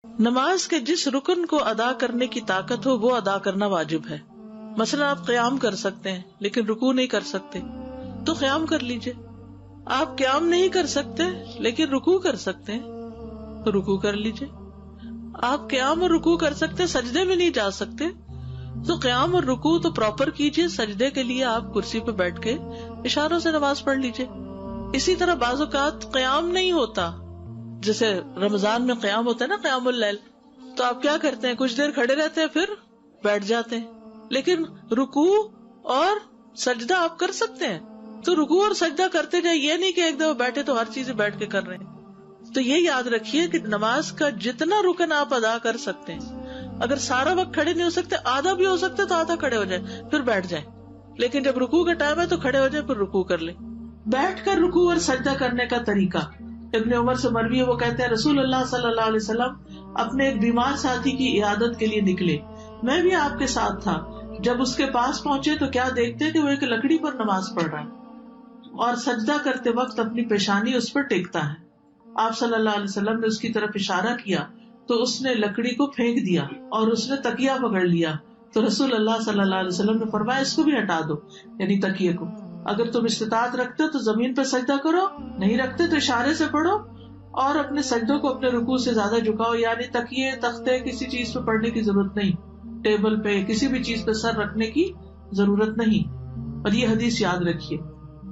نماز کے جس رکن کو ادا کرنے کی طاقت ہو وہ ادا کرنا واجب ہے. مثلا آپ قیام کر سکتے ہیں لیکن رکوع نہیں کر سکتے تو قیام کر لیجئے. آپ قیام نہیں کر سکتے لیکن رکوع کر سکتے ہیں تو رکوع کر لیجئے. آپ قیام اور رکوع کر سکتے سجدے میں نہیں جا سکتے تو قیام اور رکوع تو پراپر کیجئے. سجدے کے لیے آپ کرسی پہ بیٹھ کے اشاروں سے نماز پڑھ لیجئے. اسی طرح بعض اوقات قیام نہیں ہوتا، جیسے رمضان میں قیام ہوتا ہے نا، قیام اللیل، تو آپ کیا کرتے ہیں، کچھ دیر کھڑے رہتے ہیں پھر بیٹھ جاتے ہیں. لیکن رکوع اور سجدہ آپ کر سکتے ہیں تو رکوع اور سجدہ کرتے جائیں. یہ نہیں کہ ایک دفعہ بیٹھے تو ہر چیز بیٹھ کے کر رہے ہیں. تو یہ یاد رکھیے کہ نماز کا جتنا رکن آپ ادا کر سکتے ہیں، اگر سارا وقت کھڑے نہیں ہو سکتے، آدھا بھی ہو سکتے تو آدھا کھڑے ہو جائیں پھر بیٹھ جائیں. لیکن جب رکوع کا ٹائم ہے تو کھڑے ہو جائیں پھر رکوع کر لیں. بیٹھ کر رکوع اور سجدہ کرنے کا طریقہ ابن عمر سے مروی ہے، وہ کہتے ہیں رسول اللہ صلی اللہ علیہ وسلم اپنے ایک بیمار ساتھی کی عیادت کے لیے نکلے، میں بھی آپ کے ساتھ تھا. جب اس کے پاس پہنچے تو کیا دیکھتے کہ وہ ایک لکڑی پر نماز پڑھ رہا ہے اور سجدہ کرتے وقت اپنی پیشانی اس پر ٹیکتا ہے. آپ صلی اللہ علیہ وسلم نے اس کی طرف اشارہ کیا تو اس نے لکڑی کو پھینک دیا اور اس نے تکیہ پکڑ لیا. تو رسول اللہ صلی اللہ علیہ وسلم نے فرمایا اس کو بھی ہٹا دو، یعنی تکیے کو. اگر تم استطاعت رکھتے تو زمین پہ سجدہ کرو، نہیں رکھتے تو اشارے سے پڑھو اور اپنے سجدوں کو اپنے رکوع سے زیادہ جھکاؤ. یعنی تکیے، تختے، کسی چیز پہ پڑھنے کی ضرورت نہیں، ٹیبل پہ کسی بھی چیز پہ سر رکھنے کی ضرورت نہیں. اور یہ حدیث یاد رکھیے.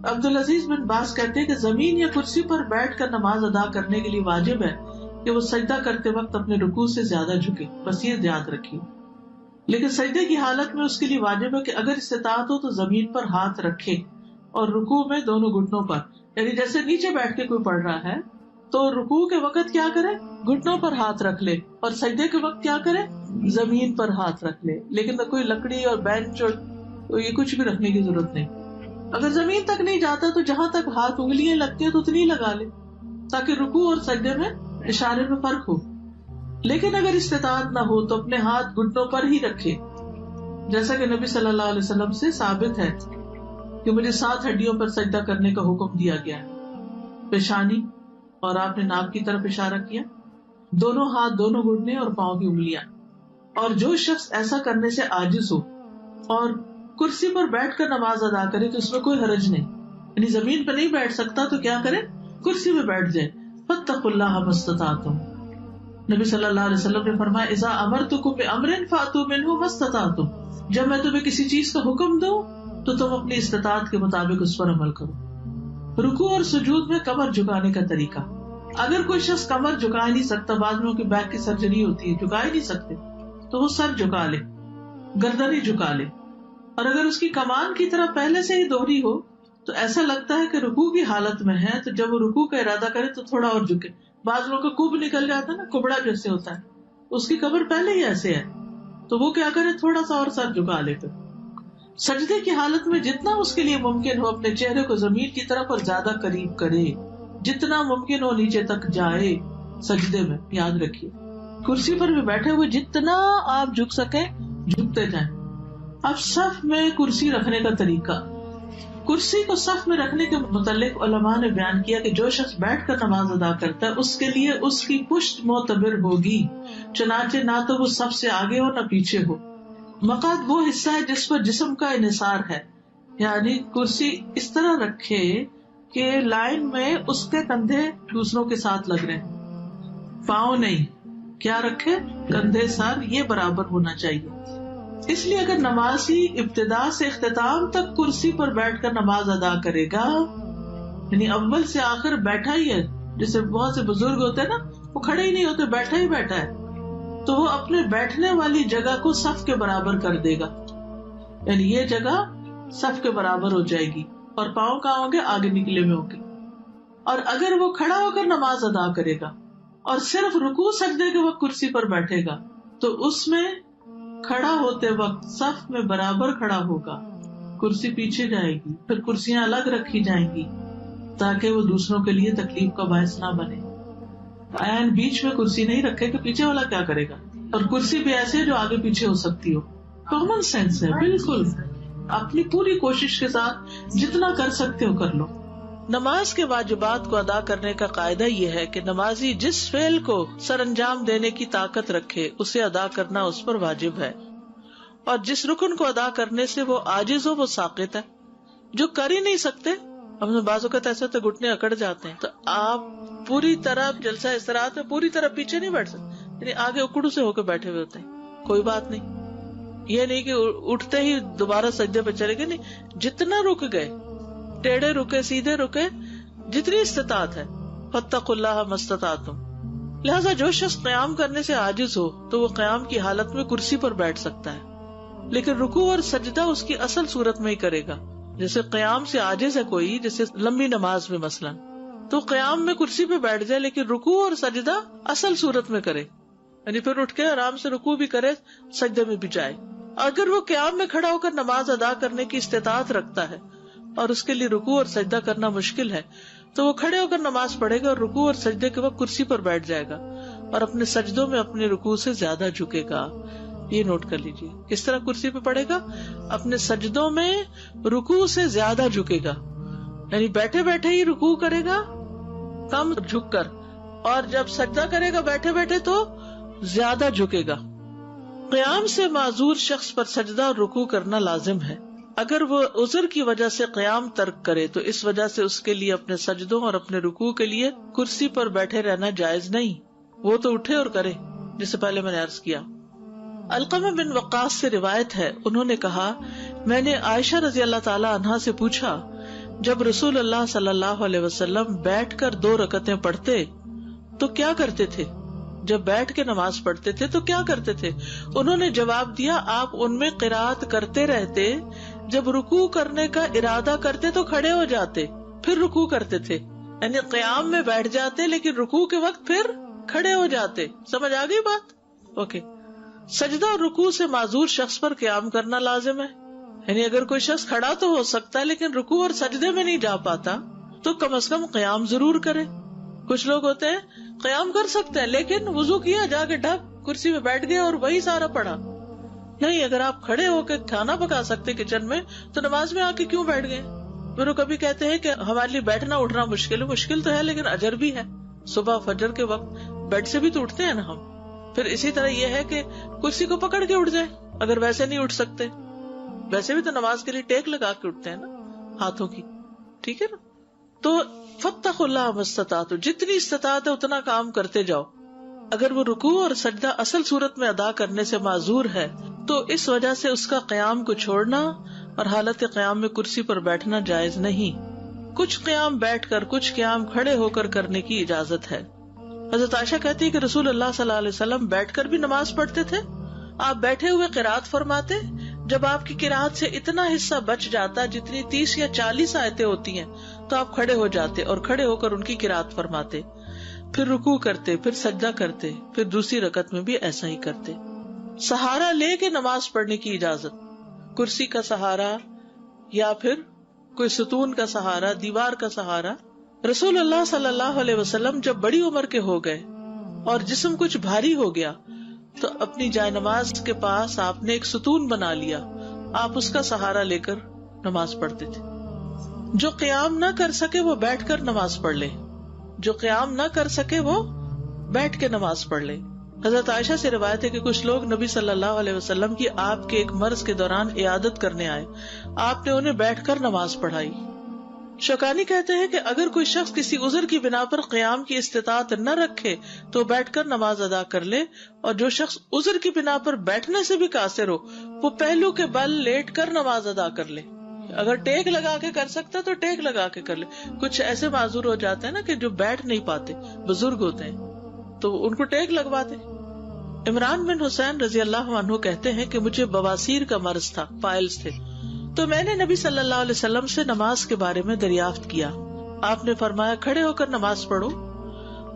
عبدالعزیز بن باز کہتے ہیں کہ زمین یا کرسی پر بیٹھ کر نماز ادا کرنے کے لیے واجب ہے کہ وہ سجدہ کرتے وقت اپنے رکوع سے زیادہ جھکے. بس یہ یاد رکھیے. لیکن سجدے کی حالت میں اس کے لیے واجب ہے کہ اگر استطاعت ہو تو زمین پر ہاتھ رکھے اور رکوع میں دونوں گھٹنوں پر، یعنی جیسے نیچے بیٹھ کے کوئی پڑھ رہا ہے تو رکوع کے وقت کیا کرے، گھٹنوں پر ہاتھ رکھ لے، اور سجدے کے وقت کیا کرے، زمین پر ہاتھ رکھ لے. لیکن کوئی لکڑی اور بینچ اور یہ کچھ بھی رکھنے کی ضرورت نہیں. اگر زمین تک نہیں جاتا تو جہاں تک ہاتھ انگلیاں لگتی ہیں تو اتنی لگا لے تاکہ رکوع اور سجدے میں اشارے میں فرق ہو. لیکن اگر استطاعت نہ ہو تو اپنے ہاتھ گھٹنوں پر ہی رکھے، جیسا کہ نبی صلی اللہ علیہ وسلم سے ثابت ہے کہ مجھے 7 ہڈیوں پر سجدہ کرنے کا حکم دیا گیا ہے. پیشانی، اور آپ نے ناک کی طرف اشارہ کیا، دونوں ہاتھ، دونوں گھٹنے اور پاؤں کی انگلیاں. اور جو شخص ایسا کرنے سے عاجز ہو اور کرسی پر بیٹھ کر نماز ادا کرے تو اس میں کوئی حرج نہیں. یعنی زمین پہ نہیں بیٹھ سکتا تو کیا کرے، کرسی پہ بیٹھ جائے. فاتقوا اللہ ما استطعتم. نبی صلی اللہ علیہ وسلم نے فرمایا اذا امرتکم بامر فاتوا منہ ما استطعتم. جب میں تمہیں کسی چیز کا حکم دوں تو تم اپنی استطاعت کے مطابق اس پر عمل کرو. رکوع اور سجود میں کمر جھکانے کا طریقہ. اگر کوئی شخص کمر جھکا نہیں سکتا، بعض لوگوں کی بیک کی سرجری ہوتی ہے، جھکا ہی نہیں سکتے، تو وہ سر جھکا لے، گردن ہی جھکا لے. اور اگر اس کی کمان کی طرح پہلے سے ہی دوہری ہو تو ایسا لگتا ہے کہ رکوع کی حالت میں ہے، تو جب وہ رکوع کا ارادہ کرے تو تھوڑا اور جھکے. بعض لوگوں کا کب نکل جاتا ہے نا، کبڑا جیسے ہوتا ہے، اس کی کمر پہلے ہی ایسے ہے، تو وہ کیا کرے، تھوڑا سا اور سر جھکا لے. پھر سجدے کی حالت میں جتنا اس کے لیے ممکن ہو اپنے چہرے کو زمین کی طرف اور زیادہ قریب کرے، جتنا ممکن ہو نیچے تک جائے سجدے میں. یاد رکھیے کرسی پر بھی بیٹھے ہوئے جتنا آپ جھک سکیں جھکتے جائیں. اب صف میں کرسی رکھنے کا طریقہ. کرسی کو صف میں رکھنے کے متعلق علماء نے بیان کیا کہ جو شخص بیٹھ کر نماز ادا کرتا ہے اس کے لیے اس کی پشت معتبر ہوگی، چنانچہ نہ تو وہ صف سے آگے ہو نہ پیچھے ہو. مقعد وہ حصہ ہے جس پر جسم کا انحصار ہے، یعنی کرسی اس طرح رکھے کہ لائن میں اس کے کندھے دوسروں کے ساتھ لگ رہے ہیں، پاؤں نہیں. کیا رکھے، کندھے، سر یہ برابر ہونا چاہیے. اس لیے اگر نمازی ابتدا سے اختتام تک کرسی پر بیٹھ کر نماز ادا کرے گا، یعنی اول سے آخر بیٹھا ہی ہے، جیسے بہت سے بزرگ ہوتے ہیں نا، وہ کھڑے ہی نہیں ہوتے، بیٹھا ہی بیٹھا ہے، تو وہ اپنے بیٹھنے والی جگہ کو صف کے برابر کر دے گا. یعنی یہ جگہ صف کے برابر ہو جائے گی اور پاؤں کہاں ہوں گے، آگے نکلے ہوئے ہوں گے. اور اگر وہ کھڑا ہو کر نماز ادا کرے گا اور صرف رکوع سجدے کے وقت کرسی پر بیٹھے گا تو اس میں کھڑا ہوتے وقت صف میں برابر کھڑا ہوگا، کرسی پیچھے جائے گی، پھر کرسیاں الگ رکھی جائیں گی تاکہ وہ دوسروں کے لیے تکلیف کا باعث نہ بنے. عین بیچ میں کرسی نہیں رکھے کہ پیچھے والا کیا کرے گا. اور کرسی بھی ایسے جو آگے پیچھے ہو سکتی ہو. کامن سینس ہے بالکل. اپنی پوری کوشش کے ساتھ جتنا کر سکتے ہو کر لو. نماز کے واجبات کو ادا کرنے کا قاعدہ یہ ہے کہ نمازی جس فعل کو سر انجام دینے کی طاقت رکھے اسے ادا کرنا اس پر واجب ہے، اور جس رکن کو ادا کرنے سے وہ عاجز ہو وہ ساقط ہے۔ جو کر ہی نہیں سکتے، ہم نے بعض اوقات ایسے تو گھٹنے اکڑ جاتے ہیں، تو آپ پوری طرح جلسہ استراحت میں پوری طرح پیچھے نہیں بیٹھ سکتے، یعنی آگے اکڑو سے ہو کے بیٹھے ہوئے ہوتے ہیں، کوئی بات نہیں، یہ نہیں کہ اٹھتے ہی دوبارہ سجدے پہ چلے گئے، نہیں، جتنا رک گئے، ٹیڑھے رکے سیدھے رکے، جتنی استطاعت ہے، فاتقوا اللہ ما استطعتم۔ لہذا جو شخص قیام کرنے سے عاجز ہو تو وہ قیام کی حالت میں کرسی پر بیٹھ سکتا ہے، لیکن رکوع اور سجدہ اس کی اصل صورت میں ہی کرے گا۔ جیسے قیام سے عاجز ہے کوئی، جیسے لمبی نماز میں مثلا، تو قیام میں کرسی پہ بیٹھ جائے لیکن رکوع اور سجدہ اصل صورت میں کرے، یعنی پھر اٹھ کے آرام سے رکوع بھی کرے، سجدے میں بھی جائے۔ اگر وہ قیام میں کھڑا ہو کر نماز ادا کرنے کی استطاعت رکھتا ہے اور اس کے لیے رکوع اور سجدہ کرنا مشکل ہے تو وہ کھڑے ہو کر نماز پڑھے گا اور رکوع اور سجدے کے وقت کرسی پر بیٹھ جائے گا اور اپنے سجدوں میں اپنے رکوع سے زیادہ جھکے گا۔ یہ نوٹ کر لیجیے، کس طرح کرسی پہ پڑھے گا؟ اپنے سجدوں میں رکوع سے زیادہ جھکے گا، یعنی بیٹھے بیٹھے ہی رکوع کرے گا کم جھک کر، اور جب سجدہ کرے گا بیٹھے بیٹھے تو زیادہ جھکے گا۔ قیام سے معذور شخص پر سجدہ اور رکوع کرنا لازم ہے۔ اگر وہ عذر کی وجہ سے قیام ترک کرے تو اس وجہ سے اس کے لیے اپنے سجدوں اور اپنے رکوع کے لیے کرسی پر بیٹھے رہنا جائز نہیں، وہ تو اٹھے اور کرے، جسے پہلے میں نے عرض کیا۔ علقمہ بن وقاص سے روایت ہے، انہوں نے کہا، میں نے عائشہ رضی اللہ تعالی عنہا سے پوچھا، جب رسول اللہ صلی اللہ علیہ وسلم بیٹھ کر 2 رکعتیں پڑھتے تو کیا کرتے تھے؟ جب بیٹھ کے نماز پڑھتے تھے تو کیا کرتے تھے؟ انہوں نے جواب دیا، آپ ان میں قرات کرتے رہتے، جب رکوع کرنے کا ارادہ کرتے تو کھڑے ہو جاتے، پھر رکوع کرتے تھے، یعنی قیام میں بیٹھ جاتے لیکن رکوع کے وقت پھر کھڑے ہو جاتے۔ سمجھ آ گئی بات؟ اوکے۔ سجدہ اور رکوع سے معذور شخص پر قیام کرنا لازم ہے، یعنی اگر کوئی شخص کھڑا تو ہو سکتا ہے لیکن رکوع اور سجدے میں نہیں جا پاتا تو کم از کم قیام ضرور کرے۔ کچھ لوگ ہوتے ہیں قیام کر سکتے ہیں لیکن وضو کیا، جا کے ڈھک کرسی میں بیٹھ گئے اور وہی سارا پڑھا۔ نہیں، اگر آپ کھڑے ہو کے کھانا پکا سکتے کچن میں تو نماز میں آ کے کیوں بیٹھ گئے؟ پھر وہ کبھی کہتے ہیں کہ ہمارے لیے بیٹھنا اٹھنا مشکل تو ہے لیکن اجر بھی ہے، صبح فجر کے وقت بیڈ سے بھی تو اٹھتے ہیں نا ہم۔ پھر اسی طرح یہ ہے کہ کرسی کو پکڑ کے اٹھ جائے اگر ویسے نہیں اٹھ سکتے، ویسے بھی تو نماز کے لیے ٹیک لگا کے اٹھتے ہیں نا ہاتھوں کی، ٹھیک ہے نا؟ تو فاتقوا اللہ ما استطعتم، جتنی استطاعت ہے اتنا کام کرتے جاؤ۔ اگر وہ رکوع اور سجدہ اصل صورت میں ادا کرنے سے معذور ہے تو اس وجہ سے اس کا قیام کو چھوڑنا اور حالت قیام میں کرسی پر بیٹھنا جائز نہیں۔ کچھ قیام بیٹھ کر، کچھ قیام کھڑے ہو کر کرنے کی اجازت ہے۔ حضرت عائشہ کہتی ہے کہ رسول اللہ صلی اللہ علیہ وسلم بیٹھ کر بھی نماز پڑھتے تھے، آپ بیٹھے ہوئے قرات فرماتے، جب آپ کی قرات سے اتنا حصہ بچ جاتا جتنی 30 یا 40 آیتیں ہوتی ہیں تو آپ کھڑے ہو جاتے اور کھڑے ہو کر ان کی قرات فرماتے، پھر رکوع کرتے، پھر سجدہ کرتے، پھر دوسری رکعت میں بھی ایسا ہی کرتے۔ سہارا لے کے نماز پڑھنے کی اجازت، کرسی کا سہارا یا پھر کوئی ستون کا سہارا، دیوار کا سہارا۔ رسول اللہ صلی اللہ علیہ وسلم جب بڑی عمر کے ہو گئے اور جسم کچھ بھاری ہو گیا تو اپنی جائے نماز کے پاس آپ نے ایک ستون بنا لیا، آپ اس کا سہارا لے کر نماز پڑھتے تھے۔ جو قیام نہ کر سکے وہ بیٹھ کر نماز پڑھ لے، جو قیام نہ کر سکے وہ بیٹھ کے نماز پڑھ لے۔ حضرت عائشہ سے روایت ہے کہ کچھ لوگ نبی صلی اللہ علیہ وسلم کی آپ کے ایک مرض کے دوران عیادت کرنے آئے، آپ نے انہیں بیٹھ کر نماز پڑھائی۔ شوکانی کہتے ہیں کہ اگر کوئی شخص کسی عذر کی بنا پر قیام کی استطاعت نہ رکھے تو بیٹھ کر نماز ادا کر لے، اور جو شخص عذر کی بنا پر بیٹھنے سے بھی قاصر ہو وہ پہلو کے بل لیٹ کر نماز ادا کر لے۔ اگر ٹیک لگا کے کر سکتا تو ٹیک لگا کے کر لے۔ کچھ ایسے معذور ہو جاتے ہیں نا کہ جو بیٹھ نہیں پاتے، بزرگ ہوتے ہیں تو ان کو ٹیک لگواتے۔ عمران بن حسین رضی اللہ عنہ کہتے ہیں کہ مجھے بواسیر کا مرض تھا، پائلز تھے، تو میں نے نبی صلی اللہ علیہ وسلم سے نماز کے بارے میں دریافت کیا۔ آپ نے فرمایا کھڑے ہو کر نماز پڑھو،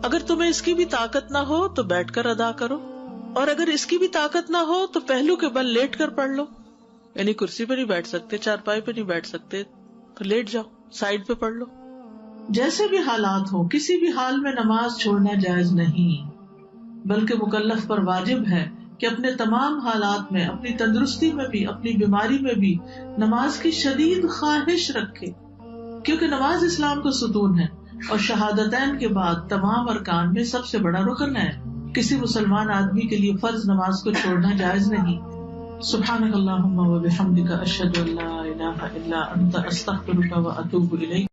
اگر تمہیں اس کی بھی طاقت نہ ہو تو بیٹھ کر ادا کرو، اور اگر اس کی بھی طاقت نہ ہو تو پہلو کے بل لیٹ کر پڑھ لو، یعنی کرسی پہ نہیں بیٹھ سکتے، چارپائی پہ نہیں بیٹھ سکتے تو لیٹ جاؤ، سائڈ پہ پڑھ لو۔ جیسے بھی حالات ہو کسی بھی حال میں نماز چھوڑنا جائز نہیں، بلکہ مکلف پر واجب ہے کہ اپنے تمام حالات میں، اپنی تندرستی میں بھی، اپنی بیماری میں بھی نماز کی شدید خواہش رکھے۔ کیونکہ نماز اسلام کا ستون ہے اور شہادتین کے بعد تمام ارکان میں سب سے بڑا رکن ہے. کسی مسلمان آدمی کے لیے فرض نماز کو چھوڑنا جائز نہیں. سبحانک اللہم و بحمدک اشہد ان لا الہ الا انت استغفرک و اتوب الیک.